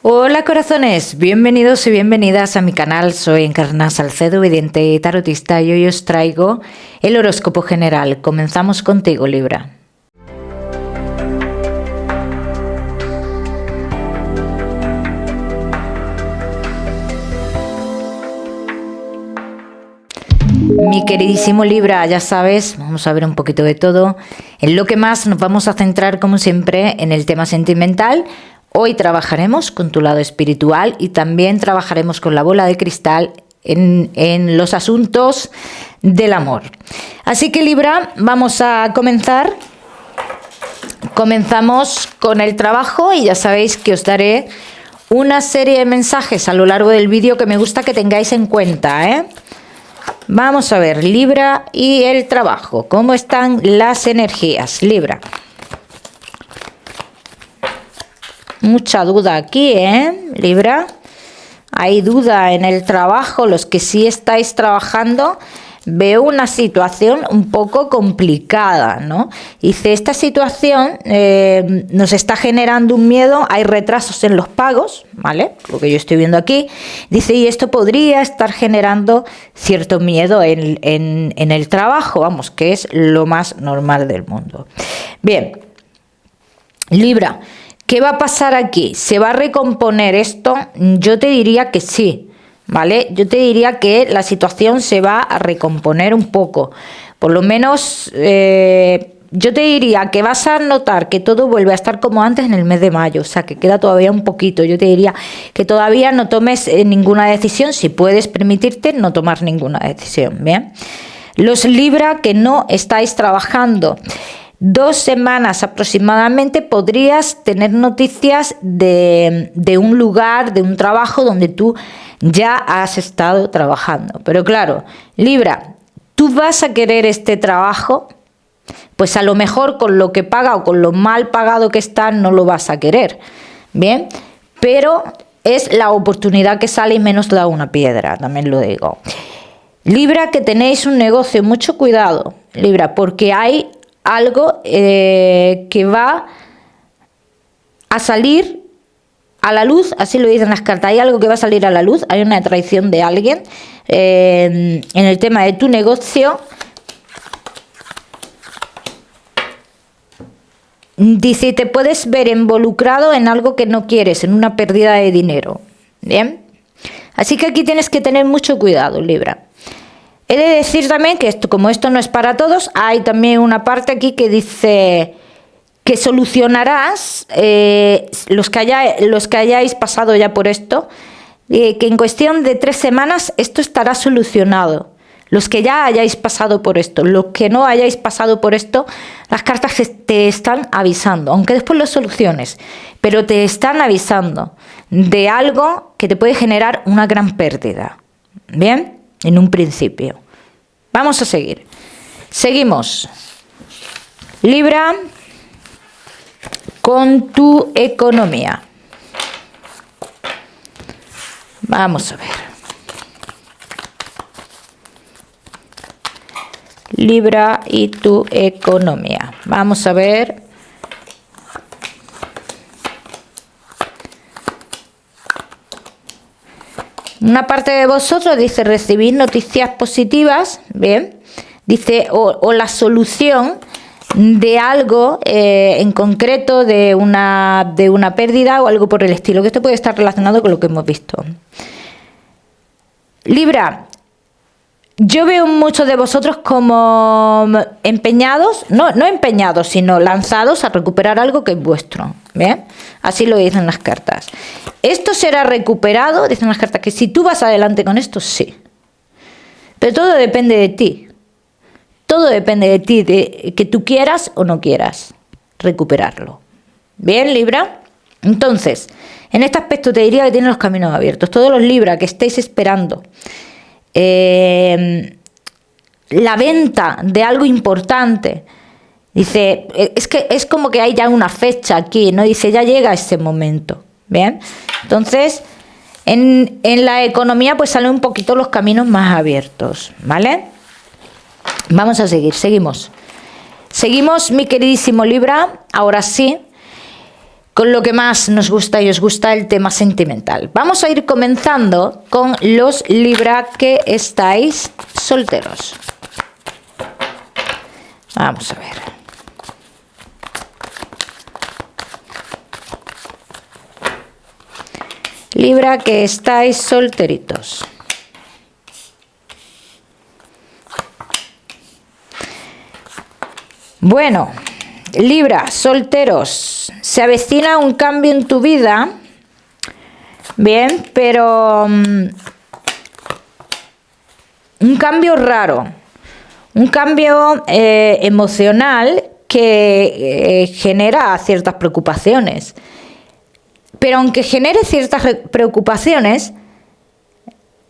Hola corazones, bienvenidos y bienvenidas a mi canal. Soy Encarna Salcedo, vidente y tarotista, y hoy os traigo el horóscopo general. Comenzamos contigo, Libra. Mi queridísimo Libra, ya sabes, vamos a ver un poquito de todo. En lo que más nos vamos a centrar, como siempre, en el tema sentimental. Hoy trabajaremos con tu lado espiritual y también trabajaremos con la bola de cristal en los asuntos del amor. Así que Libra, vamos a comenzar. Comenzamos con el trabajo y ya sabéis que os daré una serie de mensajes a lo largo del vídeo que me gusta que tengáis en cuenta, ¿eh? Vamos a ver, Libra y el trabajo. ¿Cómo están las energías, Libra? Mucha duda aquí, Libra. Hay duda en el trabajo. Los que sí estáis trabajando, veo una situación un poco complicada, ¿no? Dice, esta situación nos está generando un miedo, hay retrasos en los pagos, ¿vale? Lo que yo estoy viendo aquí. Dice, y esto podría estar generando cierto miedo en el trabajo, vamos, que es lo más normal del mundo. Bien, Libra, ¿qué va a pasar aquí? ¿Se va a recomponer esto? Yo te diría que sí. ¿Vale? Yo te diría que la situación se va a recomponer un poco. Por lo menos yo te diría que vas a notar que todo vuelve a estar como antes en el mes de mayo. O sea, que queda todavía un poquito. Yo te diría que todavía no tomes ninguna decisión. Si puedes permitirte no tomar ninguna decisión. ¿Bien? Los Libra que no estáis trabajando, 2 semanas aproximadamente podrías tener noticias de un lugar, de un trabajo donde tú ya has estado trabajando. Pero claro, Libra, ¿tú vas a querer este trabajo? Pues a lo mejor con lo que paga o con lo mal pagado que está no lo vas a querer. Bien, pero es la oportunidad que sale y menos da una piedra, también lo digo. Libra, que tenéis un negocio, mucho cuidado, Libra, porque hay algo que va a salir a la luz, así lo dicen las cartas. Hay algo que va a salir a la luz, hay una traición de alguien en el tema de tu negocio. Dice, te puedes ver involucrado en algo que no quieres, en una pérdida de dinero. Bien, así que aquí tienes que tener mucho cuidado, Libra. He de decir también que esto, como esto no es para todos, hay también una parte aquí que dice que solucionarás, los que hayáis pasado ya por esto, que en cuestión de 3 semanas esto estará solucionado. Los que ya hayáis pasado por esto, los que no hayáis pasado por esto, las cartas te están avisando, aunque después lo soluciones, pero te están avisando de algo que te puede generar una gran pérdida. ¿Bien? En un principio. Vamos a seguir. Seguimos. Libra, con tu economía. Vamos a ver. Libra y tu economía. Vamos a ver. Una parte de vosotros dice recibir noticias positivas, bien, dice o la solución de algo en concreto, de una pérdida o algo por el estilo, que esto puede estar relacionado con lo que hemos visto. Libra, yo veo muchos de vosotros como empeñados, no empeñados, sino lanzados a recuperar algo que es vuestro. ¿Bien? Así lo dicen las cartas. Esto será recuperado, dicen las cartas, que si tú vas adelante con esto, sí. Pero todo depende de ti. Todo depende de ti, de que tú quieras o no quieras recuperarlo. ¿Bien, Libra? Entonces, en este aspecto te diría que tienes los caminos abiertos. Todos los Libra que estéis esperando la venta de algo importante, dice, es que es como que hay ya una fecha aquí, ¿no? Dice, ya llega ese momento. Bien, entonces en la economía pues salen un poquito los caminos más abiertos, ¿vale? Vamos a seguir, seguimos, mi queridísimo Libra. Ahora sí, con lo que más nos gusta y os gusta, el tema sentimental. Vamos a ir comenzando con los Libra que estáis solteros. Vamos a ver. Libra que estáis solteritos. Bueno, Libra, solteros, se avecina un cambio en tu vida, bien, pero un cambio raro, un cambio emocional que genera ciertas preocupaciones. Pero aunque genere ciertas preocupaciones,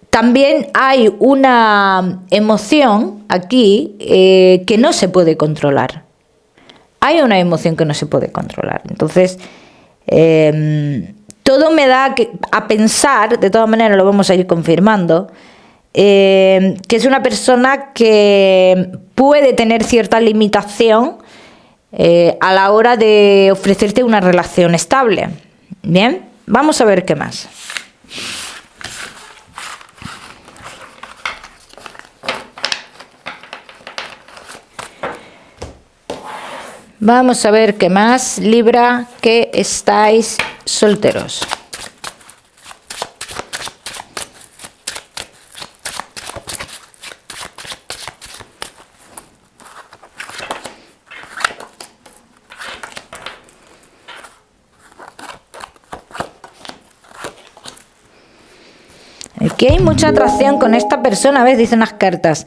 también hay una emoción aquí que no se puede controlar. Hay una emoción que no se puede controlar. Entonces, todo me da a pensar, de todas maneras lo vamos a ir confirmando, que es una persona que puede tener cierta limitación a la hora de ofrecerte una relación estable. Bien, vamos a ver qué más. Vamos a ver qué más, Libra, que estáis solteros. Aquí hay mucha atracción con esta persona, ¿ves? Dicen las cartas.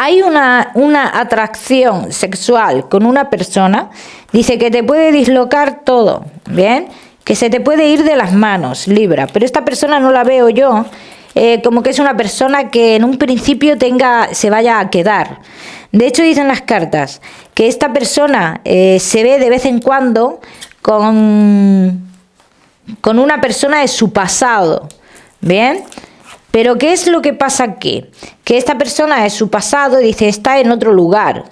Hay una atracción sexual con una persona, dice que te puede dislocar todo, ¿bien? Que se te puede ir de las manos, Libra. Pero esta persona no la veo yo como que es una persona que en un principio se vaya a quedar. De hecho, dicen las cartas que esta persona se ve de vez en cuando con una persona de su pasado, ¿bien? Pero ¿qué es lo que pasa aquí? Que esta persona es su pasado, dice, está en otro lugar.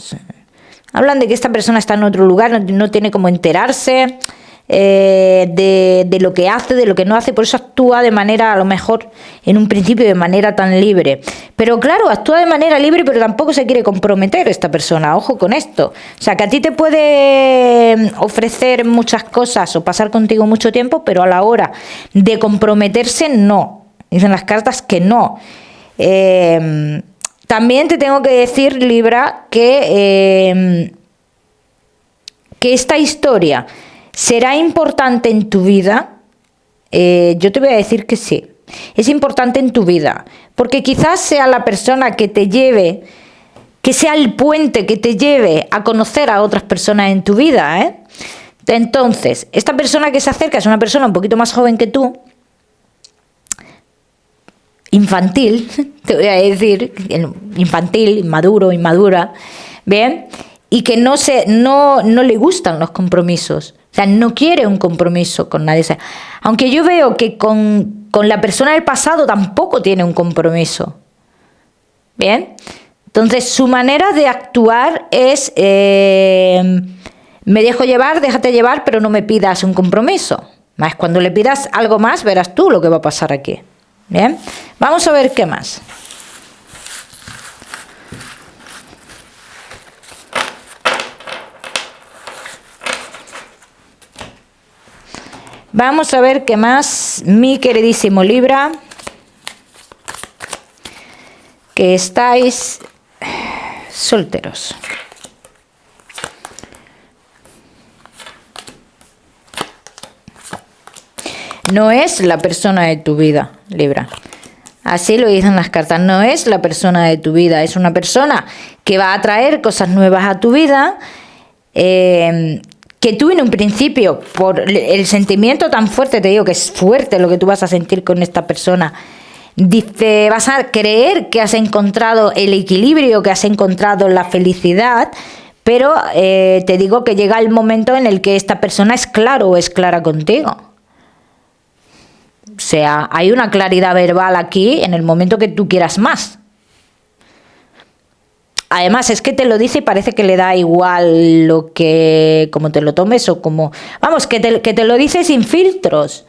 Hablan de que esta persona está en otro lugar, no tiene cómo enterarse de lo que hace, de lo que no hace, por eso actúa de manera, a lo mejor, en un principio de manera tan libre. Pero claro, actúa de manera libre, pero tampoco se quiere comprometer esta persona, ojo con esto. O sea, que a ti te puede ofrecer muchas cosas o pasar contigo mucho tiempo, pero a la hora de comprometerse, no. Dicen las cartas que no. También te tengo que decir, Libra, que esta historia será importante en tu vida. Yo te voy a decir que sí. Es importante en tu vida. Porque quizás sea la persona que te lleve, que sea el puente que te lleve a conocer a otras personas en tu vida, ¿eh? Entonces, esta persona que se acerca es una persona un poquito más joven que tú, infantil, te voy a decir, infantil, inmaduro, inmadura, ¿bien? Y que no le gustan los compromisos, o sea, no quiere un compromiso con nadie. O sea, aunque yo veo que con la persona del pasado tampoco tiene un compromiso, ¿bien? Entonces, su manera de actuar es, me dejo llevar, déjate llevar, pero no me pidas un compromiso. Más cuando le pidas algo más, verás tú lo que va a pasar aquí. Bien, vamos a ver qué más. Vamos a ver qué más, mi queridísimo Libra, que estáis solteros. No es la persona de tu vida, Libra. Así lo dicen las cartas. No es la persona de tu vida. Es una persona que va a traer cosas nuevas a tu vida. Que tú en un principio, por el sentimiento tan fuerte, te digo que es fuerte lo que tú vas a sentir con esta persona. Dice, vas a creer que has encontrado el equilibrio, que has encontrado la felicidad. Pero te digo que llega el momento en el que esta persona es claro o es clara contigo. O sea, hay una claridad verbal aquí en el momento que tú quieras más. Además, es que te lo dice y parece que le da igual lo que, como te lo tomes o como... Vamos, que te lo dice sin filtros.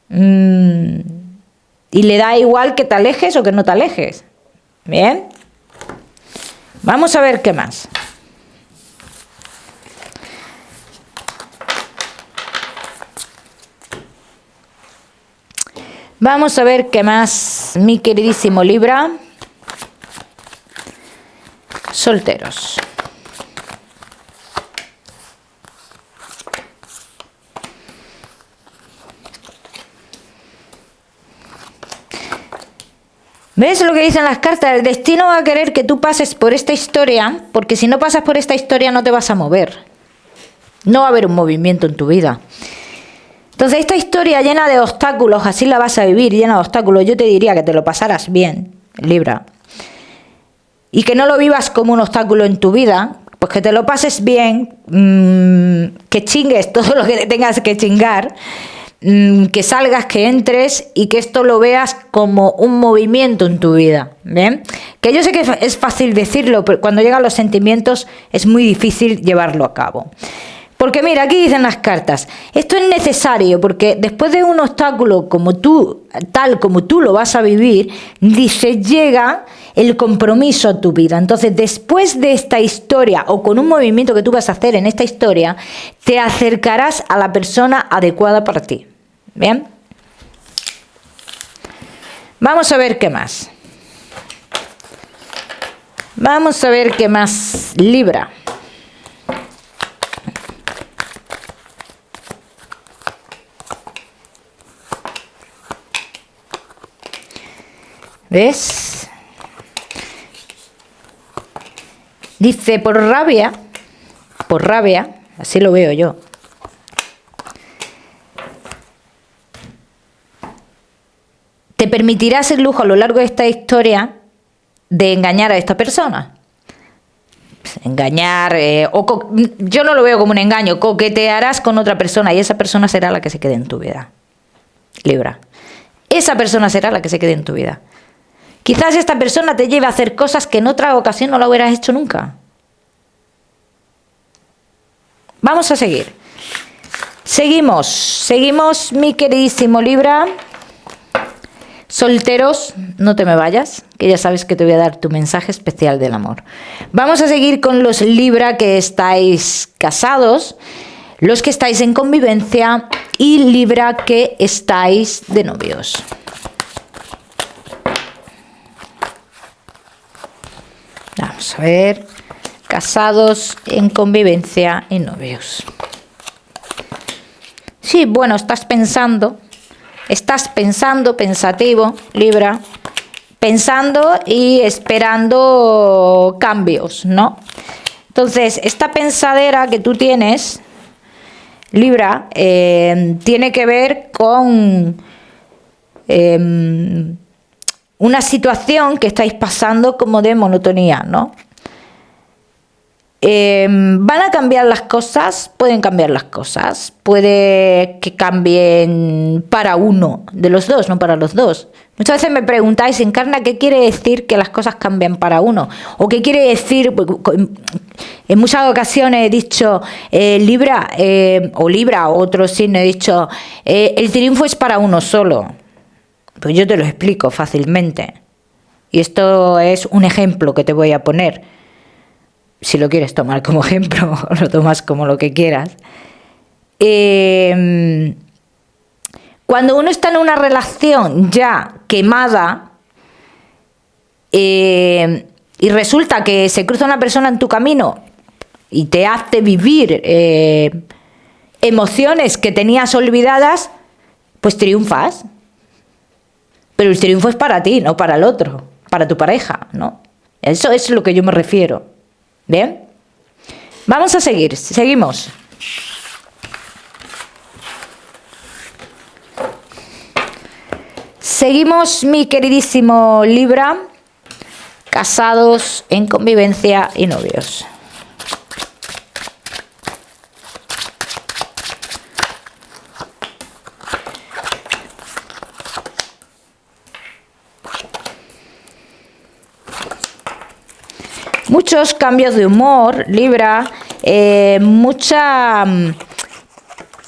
Y le da igual que te alejes o que no te alejes. Bien. Vamos a ver qué más. Vamos a ver qué más, mi queridísimo Libra. Solteros. ¿Ves lo que dicen las cartas? El destino va a querer que tú pases por esta historia, porque si no pasas por esta historia no te vas a mover. No va a haber un movimiento en tu vida. Entonces esta historia llena de obstáculos, así la vas a vivir, llena de obstáculos. Yo te diría que te lo pasaras bien, Libra. Y que no lo vivas como un obstáculo en tu vida, pues que te lo pases bien, que chingues todo lo que te tengas que chingar, que salgas, que entres y que esto lo veas como un movimiento en tu vida, ¿bien? Que yo sé que es fácil decirlo, pero cuando llegan los sentimientos es muy difícil llevarlo a cabo. Porque mira, aquí dicen las cartas, esto es necesario porque después de un obstáculo como tú, tal como tú lo vas a vivir, dice, llega el compromiso a tu vida. Entonces, después de esta historia o con un movimiento que tú vas a hacer en esta historia, te acercarás a la persona adecuada para ti. ¿Bien? Vamos a ver qué más. Vamos a ver qué más, Libra. ¿Ves? Dice, por rabia, así lo veo yo. Te permitirás el lujo a lo largo de esta historia de engañar a esta persona. Engañar, yo no lo veo como un engaño, coquetearás con otra persona y esa persona será la que se quede en tu vida. Libra. Esa persona será la que se quede en tu vida. Quizás esta persona te lleve a hacer cosas que en otra ocasión no lo hubieras hecho nunca. Vamos a seguir. Seguimos, mi queridísimo Libra. Solteros, no te me vayas, que ya sabes que te voy a dar tu mensaje especial del amor. Vamos a seguir con los Libra que estáis casados, los que estáis en convivencia y Libra que estáis de novios. Vamos a ver, casados, en convivencia y novios. Sí, bueno, estás pensando, pensativo, Libra, pensando y esperando cambios, ¿no? Entonces, esta pensadera que tú tienes, Libra, tiene que ver con una situación que estáis pasando como de monotonía, ¿no? ¿Van a cambiar las cosas? Pueden cambiar las cosas. Puede que cambien para uno de los dos, no para los dos. Muchas veces me preguntáis, Encarna, ¿qué quiere decir que las cosas cambian para uno? ¿O qué quiere decir? En muchas ocasiones he dicho, Libra, otro signo, he dicho, el triunfo es para uno solo. Pues yo te lo explico fácilmente. Y esto es un ejemplo que te voy a poner. Si lo quieres tomar como ejemplo, o lo tomas como lo que quieras. Cuando uno está en una relación ya quemada y resulta que se cruza una persona en tu camino y te hace vivir emociones que tenías olvidadas, pues triunfas. Pero el triunfo es para ti, no para el otro, para tu pareja, ¿no? Eso es a lo que yo me refiero. ¿Bien? Vamos a seguir, seguimos. Seguimos, mi queridísimo Libra, casados, en convivencia y novios. muchos cambios de humor, Libra, mucha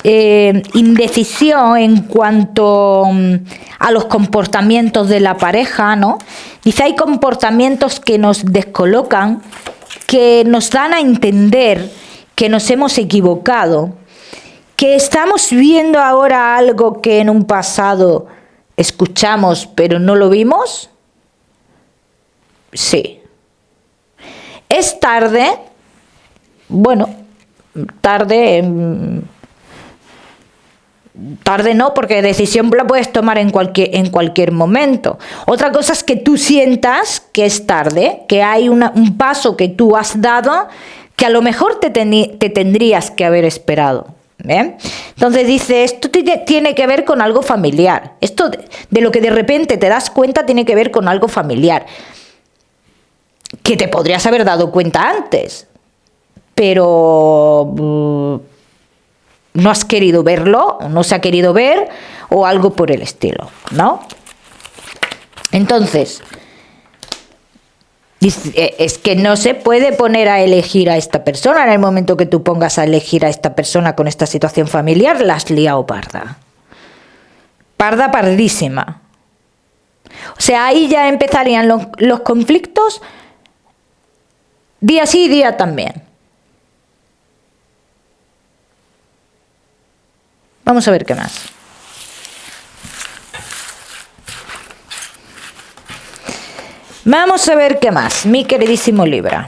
indecisión en cuanto a los comportamientos de la pareja, ¿no? Dice, hay comportamientos que nos descolocan, que nos dan a entender que nos hemos equivocado, que estamos viendo ahora algo que en un pasado escuchamos pero no lo vimos. Sí. ¿Es tarde? Bueno, tarde no, porque decisión la puedes tomar en cualquier momento. Otra cosa es que tú sientas que es tarde, que hay un paso que tú has dado que a lo mejor te tendrías que haber esperado. ¿Bien? Entonces dice, esto tiene que ver con algo familiar. Esto de lo que de repente te das cuenta tiene que ver con algo familiar. Que te podrías haber dado cuenta antes, pero no has querido verlo, no se ha querido ver, o algo por el estilo, ¿no? Entonces, es que no se puede poner a elegir a esta persona. En el momento que tú pongas a elegir a esta persona con esta situación familiar, la has liado parda. Pardísima. O sea, ahí ya empezarían los conflictos día sí, día también. Vamos a ver qué más. Vamos a ver qué más, mi queridísimo Libra.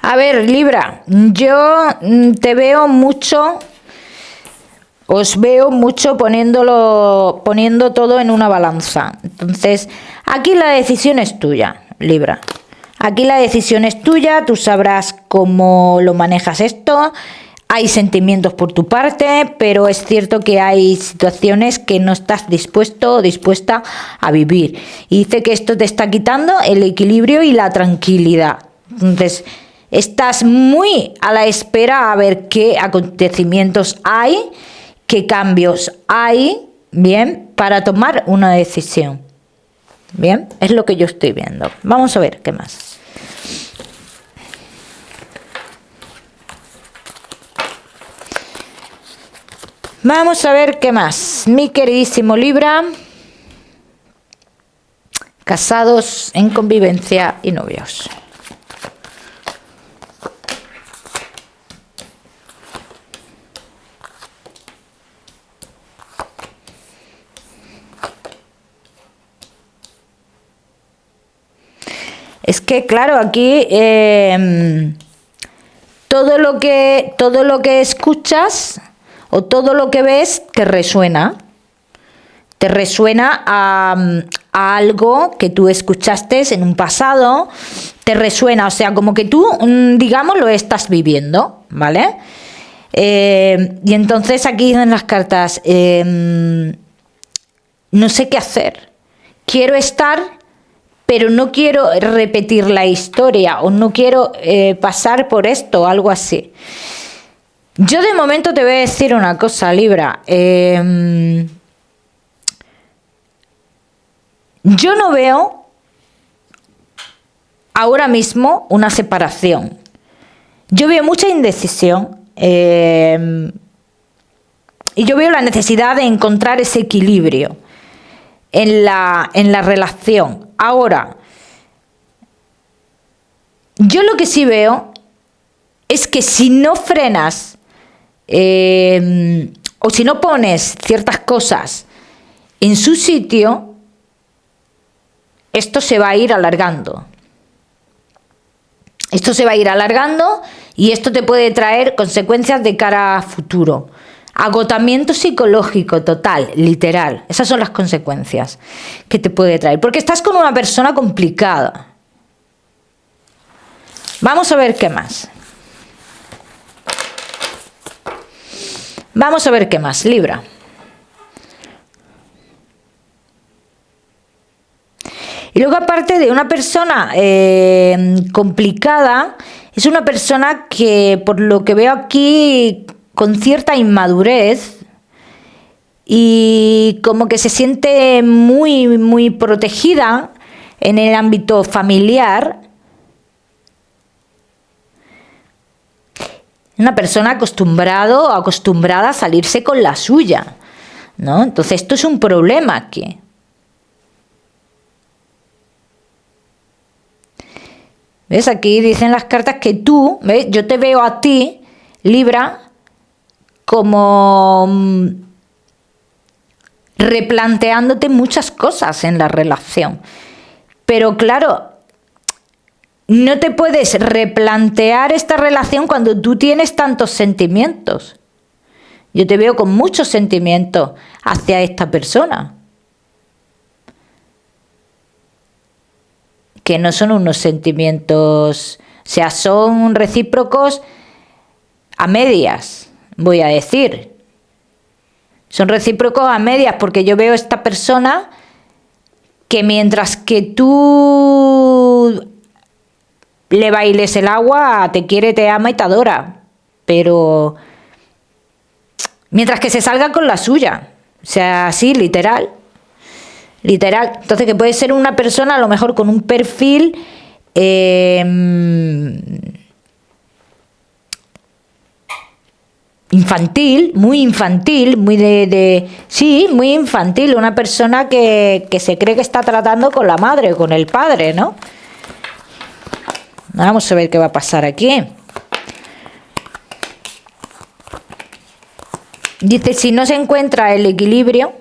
A ver, Libra, yo te veo mucho, os veo mucho poniendo todo en una balanza. Entonces, aquí la decisión es tuya, Libra. Aquí la decisión es tuya, tú sabrás cómo lo manejas esto. Hay sentimientos por tu parte, pero es cierto que hay situaciones que no estás dispuesto o dispuesta a vivir. Y dice que esto te está quitando el equilibrio y la tranquilidad. Entonces, estás muy a la espera a ver qué acontecimientos hay, qué cambios hay, bien, para tomar una decisión. Bien, es lo que yo estoy viendo. Vamos a ver qué más. Vamos a ver qué más. Mi queridísimo Libra. Casados, en convivencia y novios. Es que, claro, aquí todo lo que escuchas o todo lo que ves te resuena. Te resuena a algo que tú escuchaste en un pasado. Te resuena, o sea, como que tú, digamos, lo estás viviendo, ¿vale? Y entonces aquí en las cartas, no sé qué hacer. Quiero estar, pero no quiero repetir la historia o no quiero pasar por esto o algo así. Yo de momento te voy a decir una cosa, Libra. Yo no veo ahora mismo una separación. Yo veo mucha indecisión y yo veo la necesidad de encontrar ese equilibrio en la relación. Ahora, yo lo que sí veo es que si no frenas o si no pones ciertas cosas en su sitio, esto se va a ir alargando. Esto se va a ir alargando y esto te puede traer consecuencias de cara a futuro. Agotamiento psicológico total, literal. Esas son las consecuencias que te puede traer. Porque estás con una persona complicada. Vamos a ver qué más. Vamos a ver qué más, Libra. Y luego, aparte de una persona complicada, es una persona que, por lo que veo aquí, con cierta inmadurez y como que se siente muy, muy protegida en el ámbito familiar. Una persona acostumbrado o acostumbrada a salirse con la suya, ¿no? Entonces, esto es un problema aquí. ¿Ves? Aquí dicen las cartas que tú, ¿ves? Yo te veo a ti, Libra, como replanteándote muchas cosas en la relación. Pero claro, no te puedes replantear esta relación cuando tú tienes tantos sentimientos. Yo te veo con muchos sentimientos hacia esta persona, que no son unos sentimientos, o sea, son recíprocos a medias, voy a decir. Son recíprocos a medias porque yo veo a esta persona que mientras que tú le bailes el agua, te quiere, te ama y te adora. Pero mientras que se salga con la suya, o sea, así, literal. Literal. Entonces, que puede ser una persona a lo mejor con un perfil infantil, muy sí, muy infantil, una persona que se cree que está tratando con la madre, con el padre, ¿no? Vamos a ver qué va a pasar aquí. Dice, si no se encuentra el equilibrio,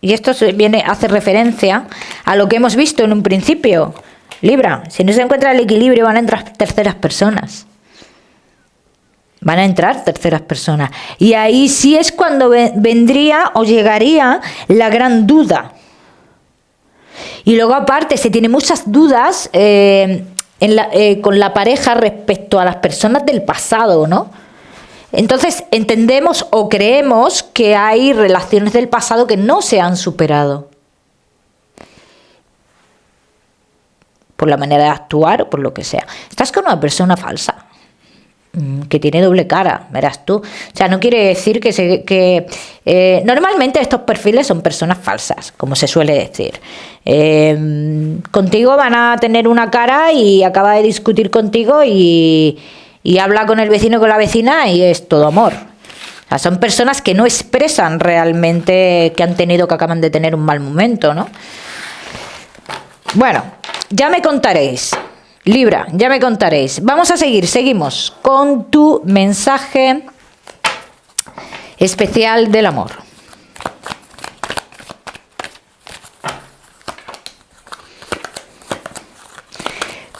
y esto hace referencia a lo que hemos visto en un principio, Libra, si no se encuentra el equilibrio van a entrar terceras personas. Van a entrar terceras personas. Y ahí sí es cuando vendría o llegaría la gran duda. Y luego aparte se tiene muchas dudas con la pareja respecto a las personas del pasado, ¿no? Entonces entendemos o creemos que hay relaciones del pasado que no se han superado. Por la manera de actuar o por lo que sea. Estás con una persona falsa, que tiene doble cara, verás tú. O sea, no quiere decir que normalmente estos perfiles son personas falsas, como se suele decir. Contigo van a tener una cara y acaba de discutir contigo y habla con el vecino, con la vecina y es todo amor. O sea, son personas que no expresan realmente que acaban de tener un mal momento, ¿no? Bueno, ya me contaréis, Libra, ya me contaréis. Vamos a seguimos con tu mensaje especial del amor.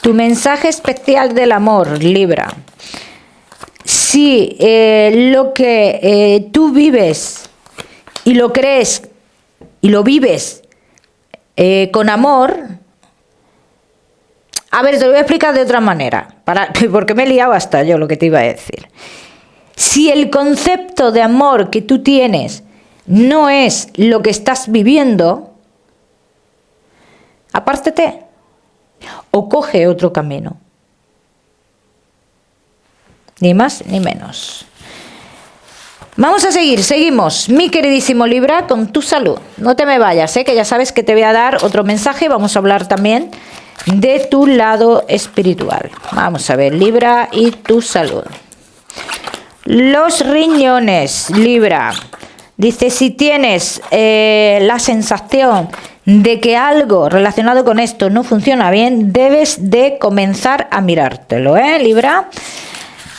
Tu mensaje especial del amor, Libra. Si lo que tú vives y lo crees y lo vives con amor, a ver, te lo voy a explicar de otra manera, porque me he liado hasta yo lo que te iba a decir. Si el concepto de amor que tú tienes no es lo que estás viviendo, apártate o coge otro camino. Ni más ni menos. Vamos a seguimos, mi queridísimo Libra, con tu salud. No te me vayas, que ya sabes que te voy a dar otro mensaje. Vamos a hablar también de tu lado espiritual. Vamos a ver, Libra, y tu salud. Los riñones, Libra. Dice, si tienes la sensación de que algo relacionado con esto no funciona bien, debes de comenzar a mirártelo, Libra.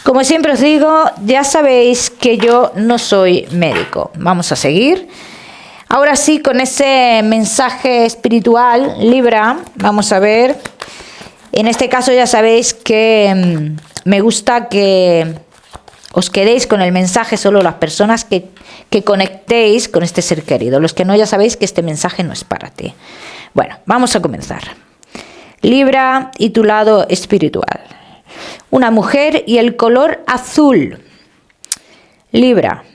Como siempre os digo, ya sabéis que yo no soy médico. Vamos a seguir. Ahora sí, con ese mensaje espiritual, Libra, vamos a ver. En este caso ya sabéis que me gusta que os quedéis con el mensaje solo las personas que conectéis con este ser querido. Los que no, ya sabéis que este mensaje no es para ti. Bueno, vamos a comenzar. Libra y tu lado espiritual. Una mujer y el color azul. Libra,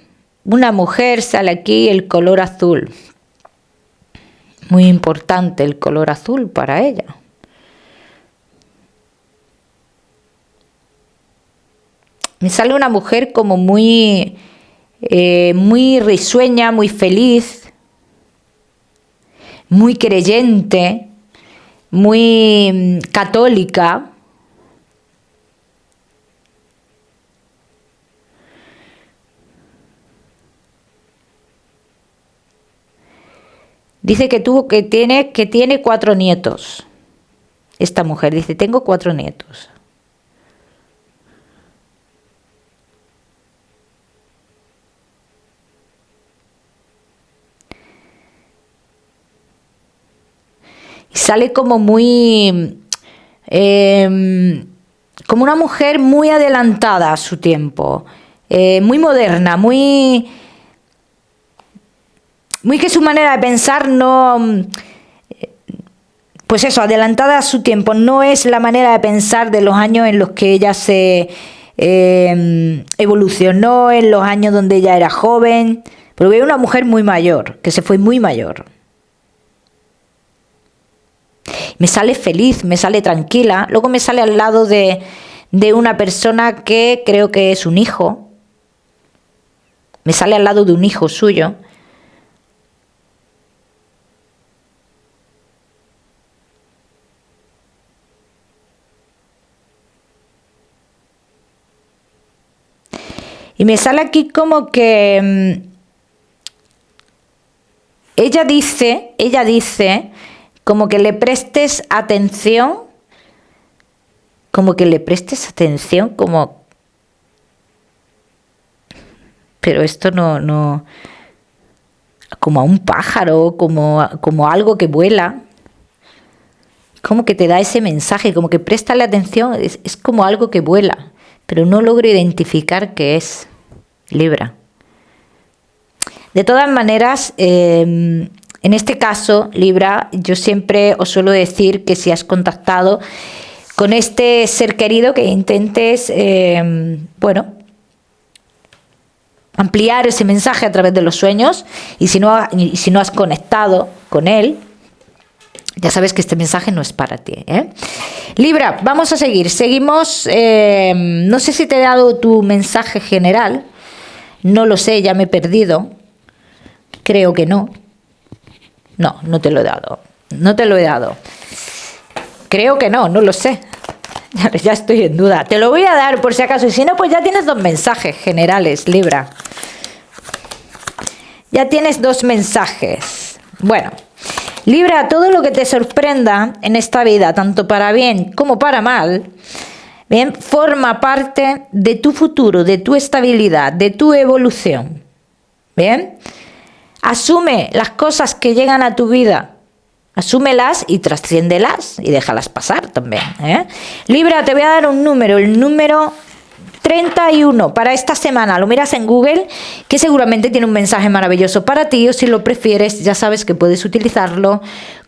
una mujer, sale aquí el color azul. Muy importante el color azul para ella. Me sale una mujer como muy risueña, muy feliz, muy creyente, muy católica. Dice que tiene 4 nietos. Esta mujer dice, tengo 4 nietos. Y sale como muy... como una mujer muy adelantada a su tiempo. Muy moderna, muy que su manera de pensar no, pues eso, adelantada a su tiempo, no es la manera de pensar de los años en los que ella se evolucionó, en los años donde ella era joven, porque es una mujer muy mayor, que se fue muy mayor. Me sale feliz, me sale tranquila, luego me sale al lado de una persona que creo que es un hijo, me sale al lado de un hijo suyo. Y me sale aquí como que ella dice como que le prestes atención, pero esto no, como a un pájaro, como algo que vuela, como que te da ese mensaje, como que préstale atención, es como algo que vuela, pero no logro identificar qué es, Libra. De todas maneras, en este caso, Libra, yo siempre os suelo decir que si has contactado con este ser querido, que intentes, ampliar ese mensaje a través de los sueños, y si no has conectado con él, ya sabes que este mensaje no es para ti, ¿eh? Libra, vamos a seguir. Seguimos. No sé si te he dado tu mensaje general. No lo sé, ya me he perdido. Creo que no. No te lo he dado. No te lo he dado. Creo que no lo sé. Ya estoy en duda. Te lo voy a dar por si acaso. Y si no, pues ya tienes 2 mensajes generales, Libra. Ya tienes 2 mensajes. Bueno. Libra, todo lo que te sorprenda en esta vida, tanto para bien como para mal, bien, forma parte de tu futuro, de tu estabilidad, de tu evolución. Bien, asume las cosas que llegan a tu vida, asúmelas y trasciéndelas y déjalas pasar también, ¿eh? Libra, te voy a dar un número, el número 31 para esta semana. Lo miras en Google, que seguramente tiene un mensaje maravilloso para ti, o si lo prefieres, ya sabes que puedes utilizarlo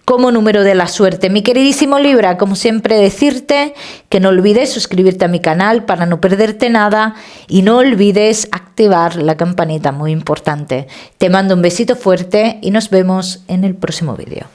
como número de la suerte. Mi queridísimo Libra, como siempre decirte que no olvides suscribirte a mi canal para no perderte nada y no olvides activar la campanita, muy importante. Te mando un besito fuerte y nos vemos en el próximo vídeo.